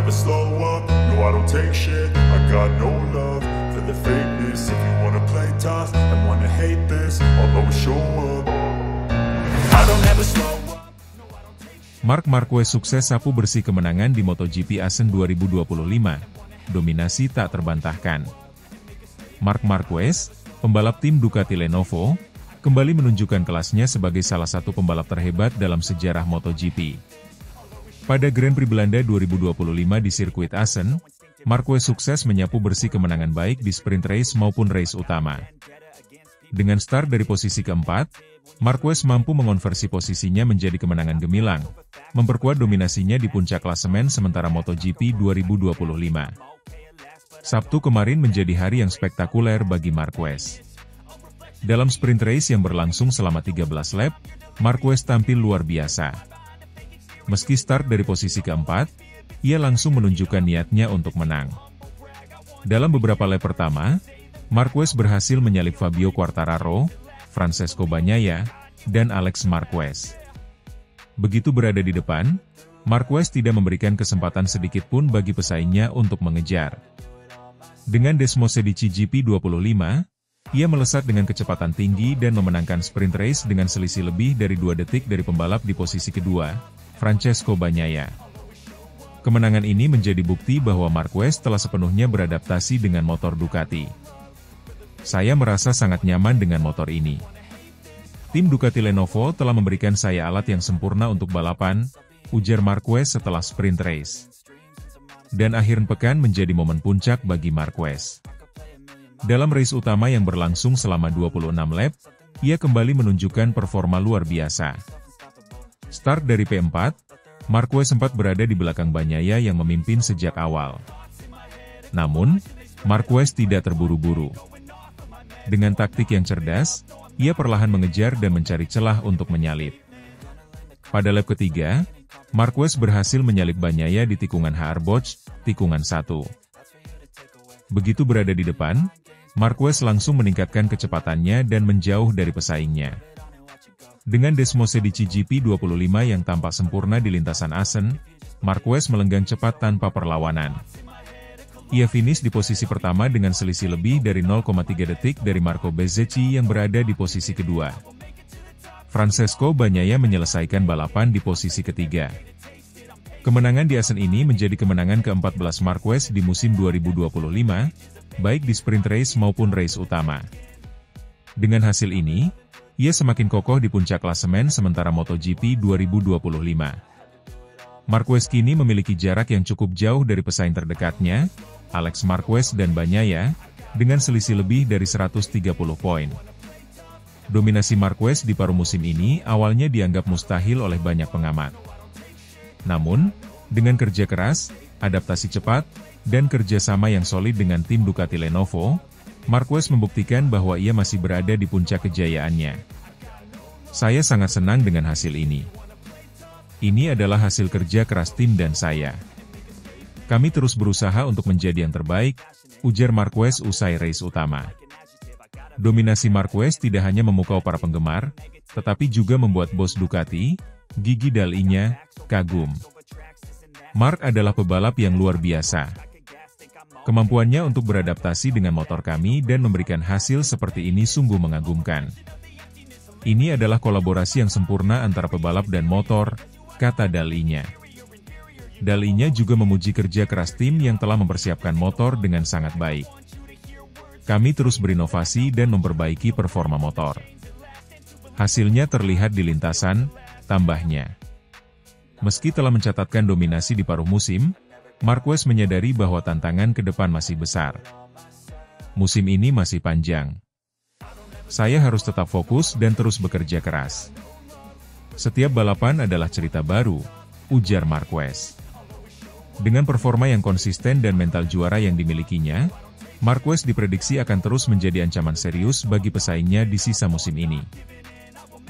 never slow up, no I don't take shit. I got no love for the fakeness. If you wanna play tough and wanna hate this, I'll always show up. I don't ever slow up. Marc Marquez sukses sapu bersih kemenangan di MotoGP Assen 2025. Dominasi tak terbantahkan. Marc Marquez, pembalap tim Ducati Lenovo, kembali menunjukkan kelasnya sebagai salah satu pembalap terhebat dalam sejarah MotoGP. Pada Grand Prix Belanda 2025 di sirkuit Assen, Marquez sukses menyapu bersih kemenangan baik di sprint race maupun race utama. Dengan start dari posisi keempat, Marquez mampu mengonversi posisinya menjadi kemenangan gemilang, memperkuat dominasinya di puncak klasemen sementara MotoGP 2025. Sabtu kemarin menjadi hari yang spektakuler bagi Marquez. Dalam sprint race yang berlangsung selama 13 lap, Marquez tampil luar biasa. Meski start dari posisi keempat, ia langsung menunjukkan niatnya untuk menang. Dalam beberapa lap pertama, Marquez berhasil menyalip Fabio Quartararo, Francesco Bagnaia, dan Alex Marquez. Begitu berada di depan, Marquez tidak memberikan kesempatan sedikit pun bagi pesaingnya untuk mengejar. Dengan Desmosedici GP25, ia melesat dengan kecepatan tinggi dan memenangkan sprint race dengan selisih lebih dari 2 detik dari pembalap di posisi kedua, Francesco Bagnaia. Kemenangan ini menjadi bukti bahwa Marquez telah sepenuhnya beradaptasi dengan motor Ducati. Saya merasa sangat nyaman dengan motor ini. Tim Ducati Lenovo telah memberikan saya alat yang sempurna untuk balapan, ujar Marquez setelah sprint race. Dan akhir pekan menjadi momen puncak bagi Marquez. Dalam race utama yang berlangsung selama 26 lap, ia kembali menunjukkan performa luar biasa. Start dari P4, Marquez sempat berada di belakang Bagnaia yang memimpin sejak awal. Namun, Marquez tidak terburu-buru. Dengan taktik yang cerdas, ia perlahan mengejar dan mencari celah untuk menyalip. Pada lap ketiga, Marquez berhasil menyalip Bagnaia di tikungan Haarbosch, tikungan 1. Begitu berada di depan, Marquez langsung meningkatkan kecepatannya dan menjauh dari pesaingnya. Dengan Desmosedici GP25 yang tampak sempurna di lintasan Assen, Marquez melenggang cepat tanpa perlawanan. Ia finish di posisi pertama dengan selisih lebih dari 0,3 detik dari Marco Bezzecchi yang berada di posisi kedua. Francesco Bagnaia menyelesaikan balapan di posisi ketiga. Kemenangan di Assen ini menjadi kemenangan ke-14 Marquez di musim 2025, baik di sprint race maupun race utama. Dengan hasil ini, ia semakin kokoh di puncak klasemen sementara MotoGP 2025. Marquez kini memiliki jarak yang cukup jauh dari pesaing terdekatnya, Alex Marquez dan Bagnaia, dengan selisih lebih dari 130 poin. Dominasi Marquez di paruh musim ini awalnya dianggap mustahil oleh banyak pengamat. Namun, dengan kerja keras, adaptasi cepat, dan kerjasama yang solid dengan tim Ducati Lenovo, Marquez membuktikan bahwa ia masih berada di puncak kejayaannya. Saya sangat senang dengan hasil ini. Ini adalah hasil kerja keras tim dan saya. Kami terus berusaha untuk menjadi yang terbaik, ujar Marquez usai race utama. Dominasi Marquez tidak hanya memukau para penggemar, tetapi juga membuat bos Ducati, Gigi Dall'Igna, kagum. Marc adalah pebalap yang luar biasa. Kemampuannya untuk beradaptasi dengan motor kami dan memberikan hasil seperti ini sungguh mengagumkan. Ini adalah kolaborasi yang sempurna antara pebalap dan motor, kata Dall'Igna. Dall'Igna juga memuji kerja keras tim yang telah mempersiapkan motor dengan sangat baik. Kami terus berinovasi dan memperbaiki performa motor. Hasilnya terlihat di lintasan, tambahnya. Meski telah mencatatkan dominasi di paruh musim, Marquez menyadari bahwa tantangan ke depan masih besar. Musim ini masih panjang. Saya harus tetap fokus dan terus bekerja keras. Setiap balapan adalah cerita baru, ujar Marquez. Dengan performa yang konsisten dan mental juara yang dimilikinya, Marquez diprediksi akan terus menjadi ancaman serius bagi pesaingnya di sisa musim ini.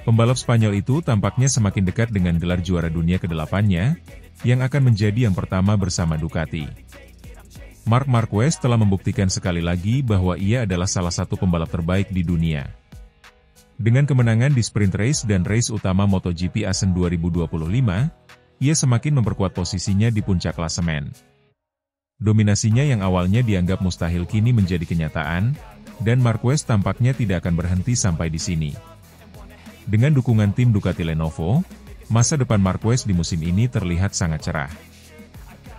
Pembalap Spanyol itu tampaknya semakin dekat dengan gelar juara dunia ke-8-nya, yang akan menjadi yang pertama bersama Ducati. Marc Marquez telah membuktikan sekali lagi bahwa ia adalah salah satu pembalap terbaik di dunia. Dengan kemenangan di sprint race dan race utama MotoGP Assen 2025, ia semakin memperkuat posisinya di puncak klasemen. Dominasinya yang awalnya dianggap mustahil kini menjadi kenyataan, dan Marquez tampaknya tidak akan berhenti sampai di sini. Dengan dukungan tim Ducati Lenovo, masa depan Marquez di musim ini terlihat sangat cerah.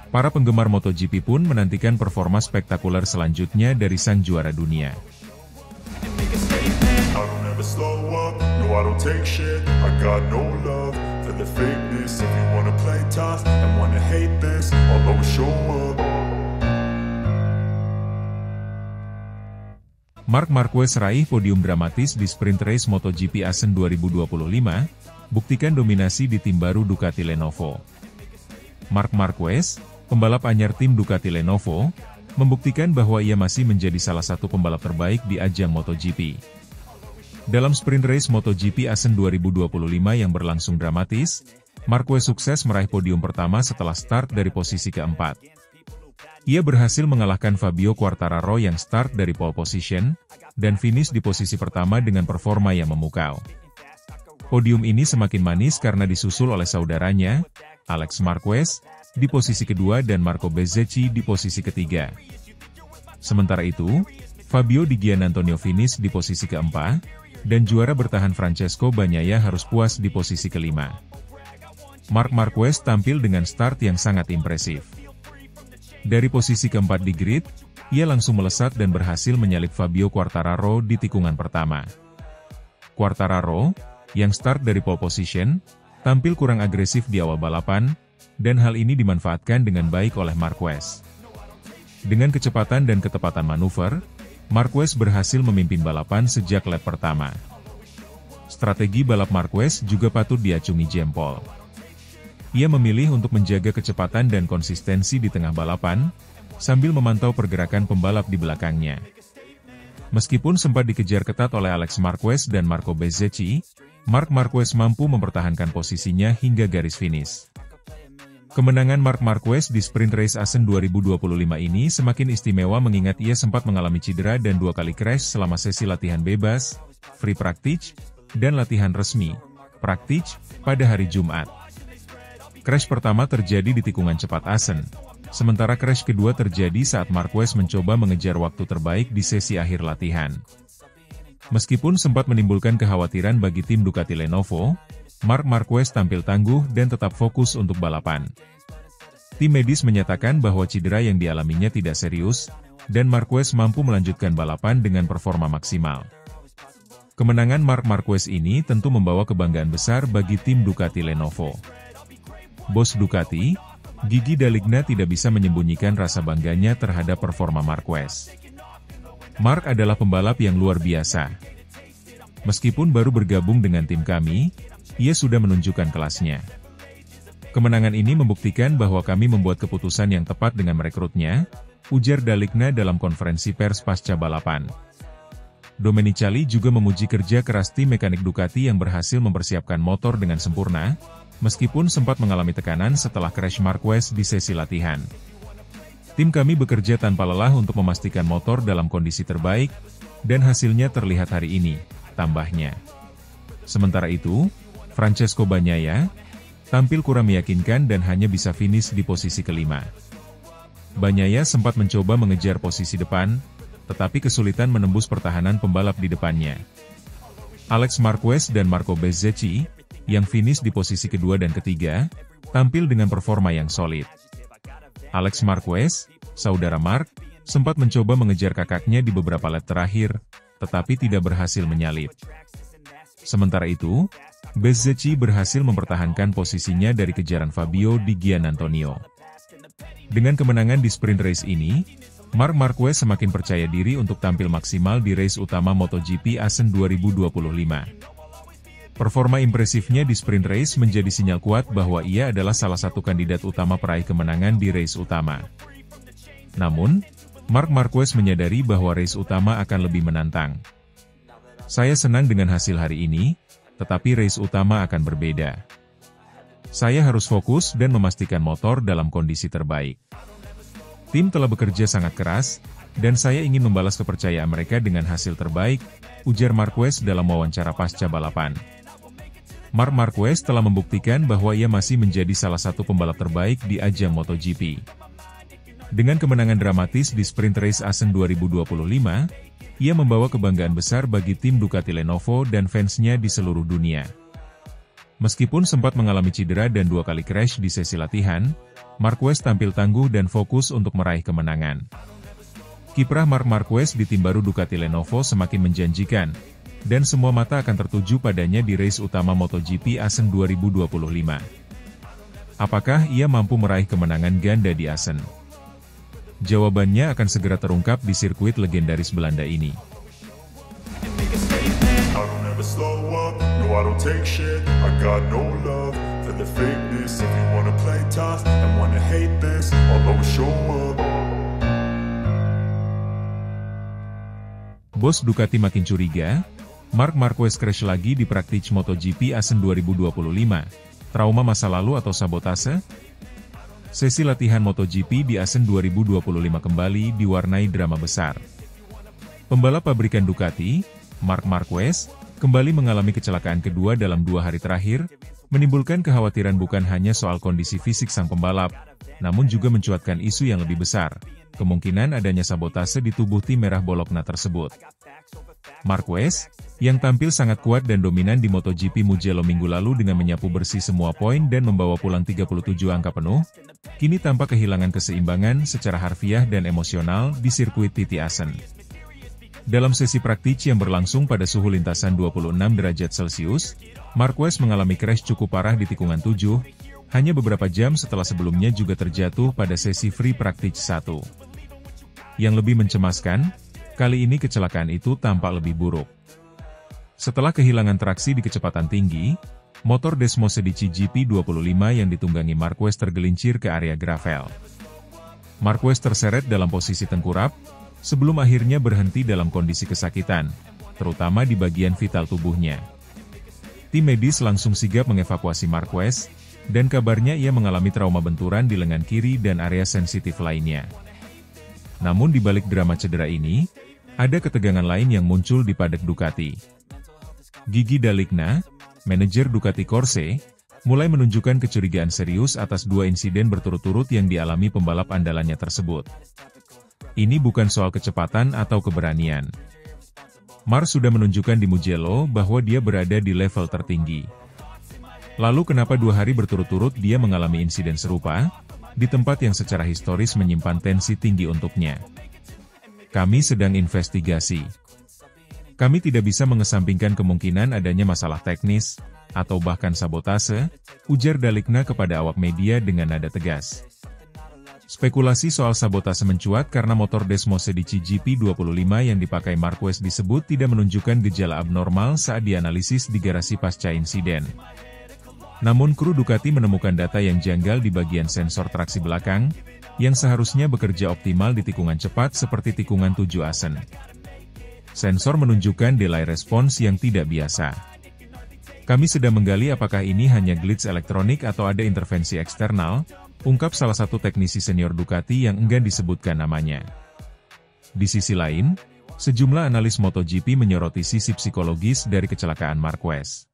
Para penggemar MotoGP pun menantikan performa spektakuler selanjutnya dari sang juara dunia. Marc Marquez raih podium dramatis di sprint race MotoGP Assen 2025, buktikan dominasi di tim baru Ducati Lenovo. Marc Marquez, pembalap anyar tim Ducati Lenovo, membuktikan bahwa ia masih menjadi salah satu pembalap terbaik di ajang MotoGP. Dalam sprint race MotoGP Assen 2025 yang berlangsung dramatis, Marquez sukses meraih podium pertama setelah start dari posisi keempat. Ia berhasil mengalahkan Fabio Quartararo yang start dari pole position, dan finish di posisi pertama dengan performa yang memukau. Podium ini semakin manis karena disusul oleh saudaranya, Alex Marquez, di posisi kedua dan Marco Bezzecchi di posisi ketiga. Sementara itu, Fabio Di Giannantonio finish di posisi keempat, dan juara bertahan Francesco Bagnaia harus puas di posisi kelima. Marc Marquez tampil dengan start yang sangat impresif. Dari posisi keempat di grid, ia langsung melesat dan berhasil menyalip Fabio Quartararo di tikungan pertama. Quartararo, yang start dari pole position, tampil kurang agresif di awal balapan, dan hal ini dimanfaatkan dengan baik oleh Marquez. Dengan kecepatan dan ketepatan manuver, Marquez berhasil memimpin balapan sejak lap pertama. Strategi balap Marquez juga patut diacungi jempol. Ia memilih untuk menjaga kecepatan dan konsistensi di tengah balapan, sambil memantau pergerakan pembalap di belakangnya. Meskipun sempat dikejar ketat oleh Alex Marquez dan Marco Bezzecchi, Marc Marquez mampu mempertahankan posisinya hingga garis finish. Kemenangan Marc Marquez di sprint race Assen 2025 ini semakin istimewa mengingat ia sempat mengalami cedera dan 2 kali crash selama sesi latihan bebas, free practice, dan latihan resmi, practice, pada hari Jumat. Crash pertama terjadi di tikungan cepat Assen, sementara crash kedua terjadi saat Marquez mencoba mengejar waktu terbaik di sesi akhir latihan. Meskipun sempat menimbulkan kekhawatiran bagi tim Ducati Lenovo, Marc Marquez tampil tangguh dan tetap fokus untuk balapan. Tim medis menyatakan bahwa cedera yang dialaminya tidak serius, dan Marquez mampu melanjutkan balapan dengan performa maksimal. Kemenangan Marc Marquez ini tentu membawa kebanggaan besar bagi tim Ducati Lenovo. Bos Ducati, Gigi D'Aligna tidak bisa menyembunyikan rasa bangganya terhadap performa Marquez. Marc adalah pembalap yang luar biasa. Meskipun baru bergabung dengan tim kami, ia sudah menunjukkan kelasnya. Kemenangan ini membuktikan bahwa kami membuat keputusan yang tepat dengan merekrutnya, ujar D'Aligna dalam konferensi pers pasca balapan. Domenicali juga memuji kerja keras tim mekanik Ducati yang berhasil mempersiapkan motor dengan sempurna, meskipun sempat mengalami tekanan setelah crash Marquez di sesi latihan. Tim kami bekerja tanpa lelah untuk memastikan motor dalam kondisi terbaik, dan hasilnya terlihat hari ini, tambahnya. Sementara itu, Francesco Bagnaia tampil kurang meyakinkan dan hanya bisa finish di posisi kelima. Bagnaia sempat mencoba mengejar posisi depan, tetapi kesulitan menembus pertahanan pembalap di depannya. Alex Marquez dan Marco Bezzecchi, yang finish di posisi kedua dan ketiga, tampil dengan performa yang solid. Alex Marquez, saudara Marc, sempat mencoba mengejar kakaknya di beberapa lap terakhir, tetapi tidak berhasil menyalip. Sementara itu, Bezzecchi berhasil mempertahankan posisinya dari kejaran Fabio Di Giannantonio. Dengan kemenangan di sprint race ini, Marc Marquez semakin percaya diri untuk tampil maksimal di race utama MotoGP Assen 2025. Performa impresifnya di sprint race menjadi sinyal kuat bahwa ia adalah salah satu kandidat utama peraih kemenangan di race utama. Namun, Marc Marquez menyadari bahwa race utama akan lebih menantang. Saya senang dengan hasil hari ini, tetapi race utama akan berbeda. Saya harus fokus dan memastikan motor dalam kondisi terbaik. Tim telah bekerja sangat keras, dan saya ingin membalas kepercayaan mereka dengan hasil terbaik, ujar Marquez dalam wawancara pasca balapan. Marc Marquez telah membuktikan bahwa ia masih menjadi salah satu pembalap terbaik di ajang MotoGP. Dengan kemenangan dramatis di Sprint Race Assen 2025, ia membawa kebanggaan besar bagi tim Ducati Lenovo dan fansnya di seluruh dunia. Meskipun sempat mengalami cedera dan 2 kali crash di sesi latihan, Marquez tampil tangguh dan fokus untuk meraih kemenangan. Kiprah Marc Marquez di tim baru Ducati Lenovo semakin menjanjikan, dan semua mata akan tertuju padanya di race utama MotoGP Assen 2025. Apakah ia mampu meraih kemenangan ganda di Assen? Jawabannya akan segera terungkap di sirkuit legendaris Belanda ini. Bos Ducati makin curiga, Marc Marquez crash lagi di praktik MotoGP Assen 2025. Trauma masa lalu atau sabotase? Sesi latihan MotoGP di Assen 2025 kembali diwarnai drama besar. Pembalap pabrikan Ducati, Marc Marquez, kembali mengalami kecelakaan kedua dalam 2 hari terakhir, menimbulkan kekhawatiran bukan hanya soal kondisi fisik sang pembalap, namun juga mencuatkan isu yang lebih besar, kemungkinan adanya sabotase di tubuh tim merah Bologna tersebut. Marquez, yang tampil sangat kuat dan dominan di MotoGP Mugello minggu lalu dengan menyapu bersih semua poin dan membawa pulang 37 angka penuh, kini tampak kehilangan keseimbangan secara harfiah dan emosional di sirkuit TT Assen. Dalam sesi praktik yang berlangsung pada suhu lintasan 26 derajat Celcius, Marquez mengalami crash cukup parah di tikungan 7, hanya beberapa jam setelah sebelumnya juga terjatuh pada sesi free practice 1. Yang lebih mencemaskan, kali ini kecelakaan itu tampak lebih buruk. Setelah kehilangan traksi di kecepatan tinggi, motor Desmosedici GP25 yang ditunggangi Marquez tergelincir ke area gravel. Marquez terseret dalam posisi tengkurap, sebelum akhirnya berhenti dalam kondisi kesakitan, terutama di bagian vital tubuhnya. Tim medis langsung sigap mengevakuasi Marquez, dan kabarnya ia mengalami trauma benturan di lengan kiri dan area sensitif lainnya. Namun di balik drama cedera ini, ada ketegangan lain yang muncul di paddock Ducati. Gigi D'Aligna, manajer Ducati Corse, mulai menunjukkan kecurigaan serius atas 2 insiden berturut-turut yang dialami pembalap andalannya tersebut. Ini bukan soal kecepatan atau keberanian. Marc sudah menunjukkan di Mugello bahwa dia berada di level tertinggi. Lalu kenapa 2 hari berturut-turut dia mengalami insiden serupa, di tempat yang secara historis menyimpan tensi tinggi untuknya? Kami sedang investigasi. Kami tidak bisa mengesampingkan kemungkinan adanya masalah teknis, atau bahkan sabotase, ujar D'Aligna kepada awak media dengan nada tegas. Spekulasi soal sabotase mencuat karena motor Desmosedici GP25 yang dipakai Marquez disebut tidak menunjukkan gejala abnormal saat dianalisis di garasi pasca insiden. Namun kru Ducati menemukan data yang janggal di bagian sensor traksi belakang, yang seharusnya bekerja optimal di tikungan cepat seperti tikungan 7 Assen. Sensor menunjukkan delay response yang tidak biasa. Kami sedang menggali apakah ini hanya glitch elektronik atau ada intervensi eksternal, ungkap salah satu teknisi senior Ducati yang enggan disebutkan namanya. Di sisi lain, sejumlah analis MotoGP menyoroti sisi psikologis dari kecelakaan Marquez.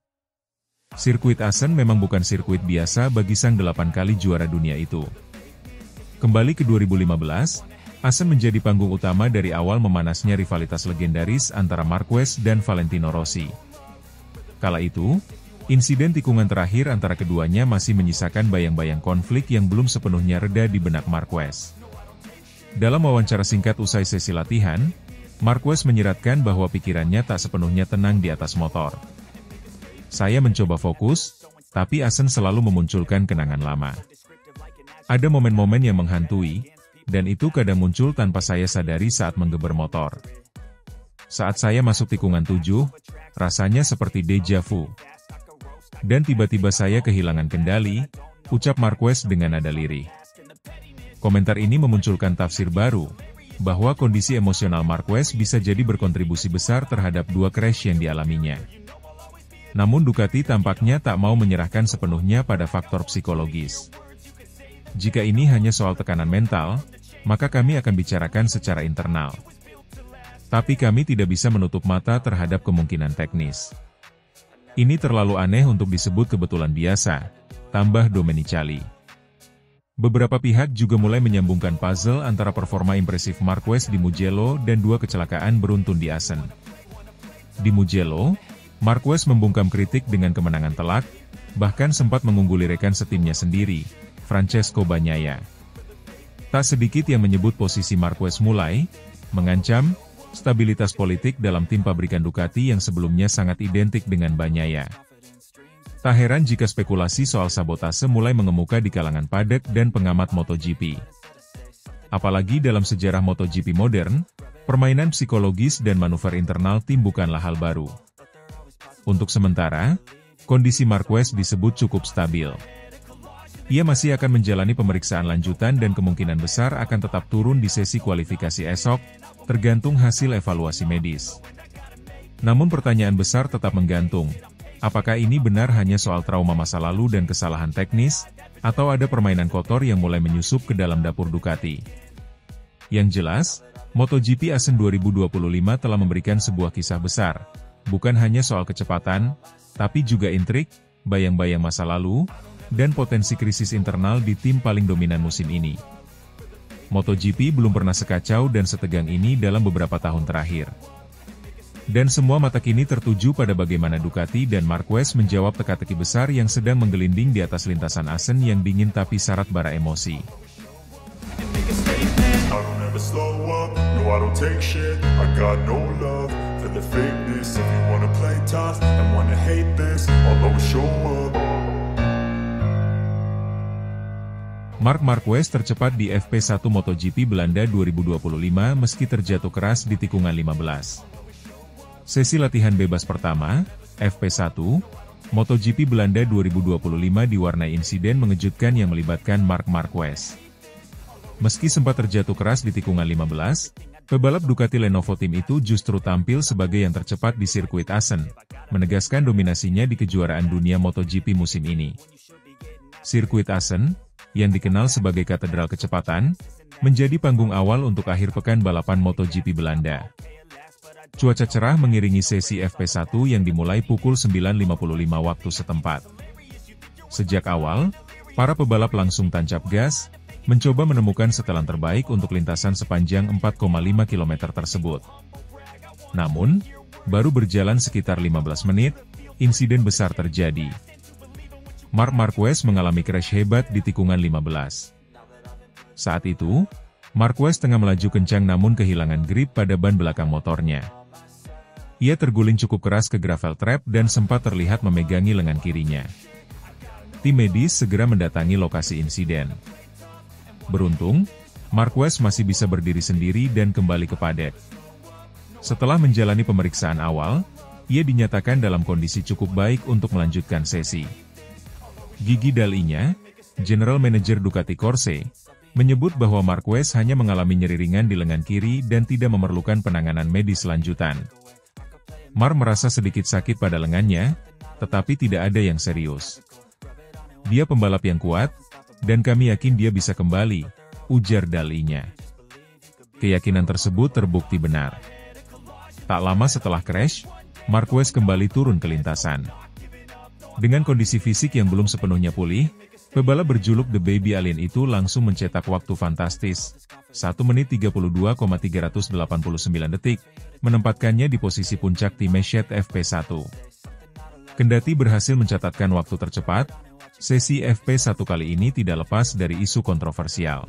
Sirkuit Assen memang bukan sirkuit biasa bagi sang 8 kali juara dunia itu. Kembali ke 2015, Assen menjadi panggung utama dari awal memanasnya rivalitas legendaris antara Marquez dan Valentino Rossi. Kala itu, insiden tikungan terakhir antara keduanya masih menyisakan bayang-bayang konflik yang belum sepenuhnya reda di benak Marquez. Dalam wawancara singkat usai sesi latihan, Marquez menyiratkan bahwa pikirannya tak sepenuhnya tenang di atas motor. Saya mencoba fokus, tapi Assen selalu memunculkan kenangan lama. Ada momen-momen yang menghantui, dan itu kadang muncul tanpa saya sadari saat menggeber motor. Saat saya masuk tikungan 7, rasanya seperti deja vu. Dan tiba-tiba saya kehilangan kendali, ucap Marquez dengan nada lirih. Komentar ini memunculkan tafsir baru, bahwa kondisi emosional Marquez bisa jadi berkontribusi besar terhadap 2 crash yang dialaminya. Namun Ducati tampaknya tak mau menyerahkan sepenuhnya pada faktor psikologis. Jika ini hanya soal tekanan mental, maka kami akan bicarakan secara internal. Tapi kami tidak bisa menutup mata terhadap kemungkinan teknis. Ini terlalu aneh untuk disebut kebetulan biasa, tambah Domenicali. Beberapa pihak juga mulai menyambungkan puzzle antara performa impresif Marquez di Mugello dan dua kecelakaan beruntun di Assen. Di Mugello, Marquez membungkam kritik dengan kemenangan telak, bahkan sempat mengungguli rekan setimnya sendiri, Francesco Bagnaia. Tak sedikit yang menyebut posisi Marquez mulai mengancam stabilitas politik dalam tim pabrikan Ducati yang sebelumnya sangat identik dengan Bagnaia. Tak heran jika spekulasi soal sabotase mulai mengemuka di kalangan padek dan pengamat MotoGP. Apalagi dalam sejarah MotoGP modern, permainan psikologis dan manuver internal tim bukanlah hal baru. Untuk sementara, kondisi Marquez disebut cukup stabil. Ia masih akan menjalani pemeriksaan lanjutan dan kemungkinan besar akan tetap turun di sesi kualifikasi esok, tergantung hasil evaluasi medis. Namun pertanyaan besar tetap menggantung. Apakah ini benar hanya soal trauma masa lalu dan kesalahan teknis, atau ada permainan kotor yang mulai menyusup ke dalam dapur Ducati? Yang jelas, MotoGP Assen 2025 telah memberikan sebuah kisah besar, bukan hanya soal kecepatan, tapi juga intrik, bayang-bayang masa lalu, dan potensi krisis internal di tim paling dominan musim ini. MotoGP belum pernah sekacau dan setegang ini dalam beberapa tahun terakhir. Dan semua mata kini tertuju pada bagaimana Ducati dan Marquez menjawab teka-teki besar yang sedang menggelinding di atas lintasan Assen yang dingin tapi syarat bara emosi. Marc Marquez tercepat di FP1 MotoGP Belanda 2025 meski terjatuh keras di tikungan 15. Sesi latihan bebas pertama, FP1, MotoGP Belanda 2025 diwarnai insiden mengejutkan yang melibatkan Marc Marquez. Meski sempat terjatuh keras di tikungan 15, pebalap Ducati Lenovo Team itu justru tampil sebagai yang tercepat di sirkuit Assen, menegaskan dominasinya di kejuaraan dunia MotoGP musim ini. Sirkuit Assen, yang dikenal sebagai katedral kecepatan, menjadi panggung awal untuk akhir pekan balapan MotoGP Belanda. Cuaca cerah mengiringi sesi FP1 yang dimulai pukul 9.55 waktu setempat. Sejak awal, para pebalap langsung tancap gas, mencoba menemukan setelan terbaik untuk lintasan sepanjang 4,5 km tersebut. Namun, baru berjalan sekitar 15 menit, insiden besar terjadi. Marc Marquez mengalami crash hebat di tikungan 15. Saat itu, Marquez tengah melaju kencang namun kehilangan grip pada ban belakang motornya. Ia terguling cukup keras ke gravel trap dan sempat terlihat memegangi lengan kirinya. Tim medis segera mendatangi lokasi insiden. Beruntung, Marquez masih bisa berdiri sendiri dan kembali ke paddock. Setelah menjalani pemeriksaan awal, ia dinyatakan dalam kondisi cukup baik untuk melanjutkan sesi. Gigi Dalinya, General Manager Ducati Corse, menyebut bahwa Marquez hanya mengalami nyeri ringan di lengan kiri dan tidak memerlukan penanganan medis lanjutan. Marc merasa sedikit sakit pada lengannya, tetapi tidak ada yang serius. Dia pembalap yang kuat, dan kami yakin dia bisa kembali, ujar Dalinya. Keyakinan tersebut terbukti benar. Tak lama setelah crash, Marquez kembali turun ke lintasan. Dengan kondisi fisik yang belum sepenuhnya pulih, pebalap berjuluk The Baby Alien itu langsung mencetak waktu fantastis, 1 menit 32,389 detik, menempatkannya di posisi puncak tim Meshet FP1. Kendati berhasil mencatatkan waktu tercepat, sesi FP1 kali ini tidak lepas dari isu kontroversial.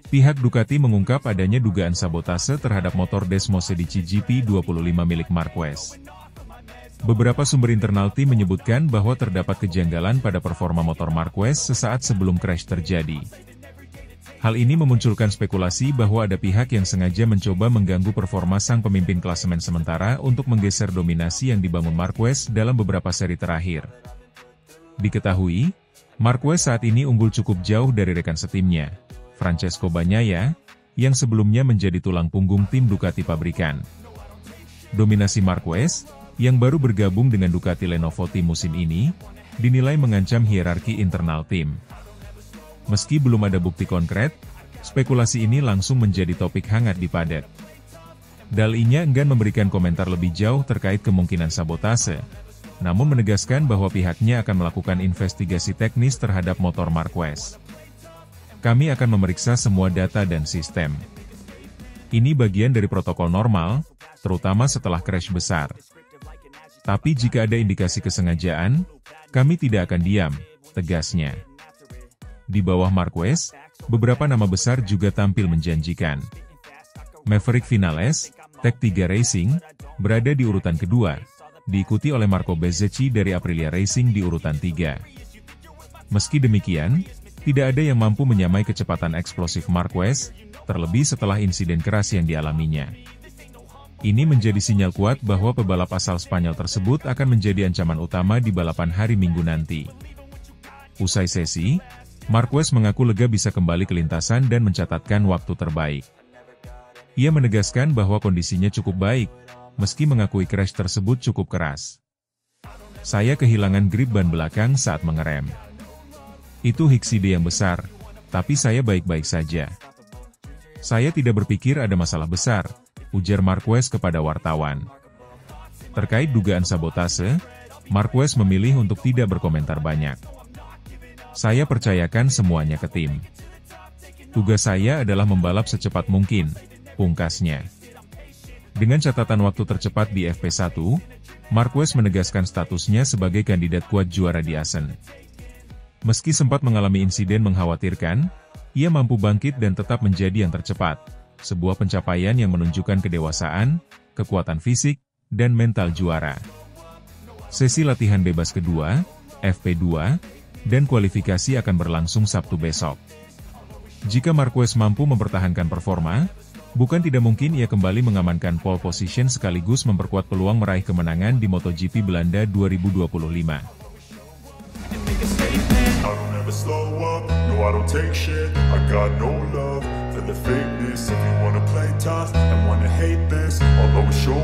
Pihak Ducati mengungkap adanya dugaan sabotase terhadap motor Desmos Edici GP25 milik Marquez. Beberapa sumber internal tim menyebutkan bahwa terdapat kejanggalan pada performa motor Marquez sesaat sebelum crash terjadi. Hal ini memunculkan spekulasi bahwa ada pihak yang sengaja mencoba mengganggu performa sang pemimpin klasemen sementara untuk menggeser dominasi yang dibangun Marquez dalam beberapa seri terakhir. Diketahui, Marquez saat ini unggul cukup jauh dari rekan setimnya, Francesco Bagnaia, yang sebelumnya menjadi tulang punggung tim Ducati pabrikan. Dominasi Marquez, yang baru bergabung dengan Ducati Lenovo Team musim ini, dinilai mengancam hierarki internal tim. Meski belum ada bukti konkret, spekulasi ini langsung menjadi topik hangat di paddock. Dalinya enggan memberikan komentar lebih jauh terkait kemungkinan sabotase, namun menegaskan bahwa pihaknya akan melakukan investigasi teknis terhadap motor Marquez. Kami akan memeriksa semua data dan sistem. Ini bagian dari protokol normal, terutama setelah crash besar. Tapi jika ada indikasi kesengajaan, kami tidak akan diam, tegasnya. Di bawah Marquez, beberapa nama besar juga tampil menjanjikan. Maverick Vinales, Tech3 Racing, berada di urutan kedua, diikuti oleh Marco Bezzecchi dari Aprilia Racing di urutan 3. Meski demikian, tidak ada yang mampu menyamai kecepatan eksplosif Marquez, terlebih setelah insiden keras yang dialaminya. Ini menjadi sinyal kuat bahwa pebalap asal Spanyol tersebut akan menjadi ancaman utama di balapan hari Minggu nanti. Usai sesi, Marquez mengaku lega bisa kembali ke lintasan dan mencatatkan waktu terbaik. Ia menegaskan bahwa kondisinya cukup baik, meski mengakui crash tersebut cukup keras. Saya kehilangan grip ban belakang saat mengerem. Itu hikside yang besar, tapi saya baik-baik saja. Saya tidak berpikir ada masalah besar, ujar Marquez kepada wartawan. Terkait dugaan sabotase, Marquez memilih untuk tidak berkomentar banyak. Saya percayakan semuanya ke tim. Tugas saya adalah membalap secepat mungkin, pungkasnya. Dengan catatan waktu tercepat di FP1, Marquez menegaskan statusnya sebagai kandidat kuat juara di Assen. Meski sempat mengalami insiden mengkhawatirkan, ia mampu bangkit dan tetap menjadi yang tercepat, sebuah pencapaian yang menunjukkan kedewasaan, kekuatan fisik, dan mental juara. Sesi latihan bebas kedua, FP2, dan kualifikasi akan berlangsung Sabtu besok. Jika Marquez mampu mempertahankan performa, bukan tidak mungkin ia kembali mengamankan pole position sekaligus memperkuat peluang meraih kemenangan di MotoGP Belanda 2025. I don't ever slow up, no I don't take shit. I got no love for the fakeness. If you wanna play tough and wanna hate this, I'll always show